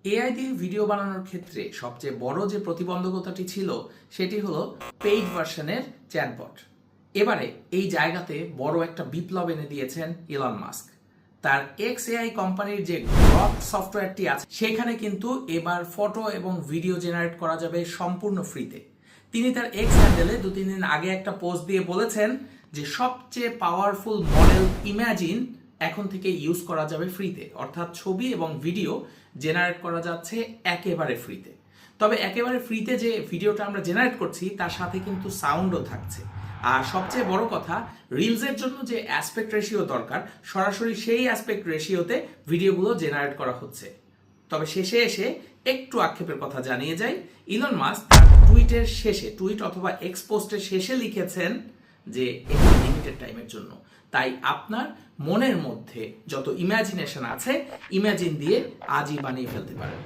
AI দিয়ে video বানানোর ক্ষেত্রে সবচেয়ে বড় যে প্রতিবন্ধকতাটি ছিল সেটি হলো পেইড ভার্সনের চ্যাটবট। এবারে এই জায়গাতে বড় একটা বিপ্লব এনে দিয়েছেন ইলন মাস্ক। তার এক্স এআই কোম্পানির যে গ্রক সফটওয়্যারটি আছে সেখানে কিন্তু এবার ফটো এবং ভিডিও জেনারেট করা যাবে সম্পূর্ণ ফ্রিতে। তিনি তার এক্স হ্যান্ডেলে 2-3 দিন আগে একটা পোস্ট দিয়ে বলেছেন যে সবচেয়ে পাওয়ারফুল মডেল ইমাজিন এখন থেকে ইউজ করা যাবে ফ্রিতে, অর্থাৎ ছবি এবং ভিডিও জেনারেট করা যাচ্ছে একেবারে ফ্রিতে। তবে একেবারে ফ্রিতে যে ভিডিওটা আমরা জেনারেট করছি তার সাথে কিন্তু সাউন্ডও থাকছে। আর সবচেয়ে বড় কথা, রিলসের জন্য যে অ্যাসপেক্ট রেশিও দরকার সরাসরি সেই অ্যাসপেক্ট রেশিওতে ভিডিওগুলো জেনারেট করা হচ্ছে। তবে শেষে এসে একটু আক্ষেপের কথা জানিয়ে যাই, ইলন মাস্ক তার টুইট অথবা এক্স পোস্টের শেষে লিখেছেন যে এটি লিমিটেড টাইমের জন্য, তাই আপনার মনের মধ্যে যত ইমাজিনেশন আছে ইমাজিন দিয়ে আজই বানিয়ে ফেলতে পারেন।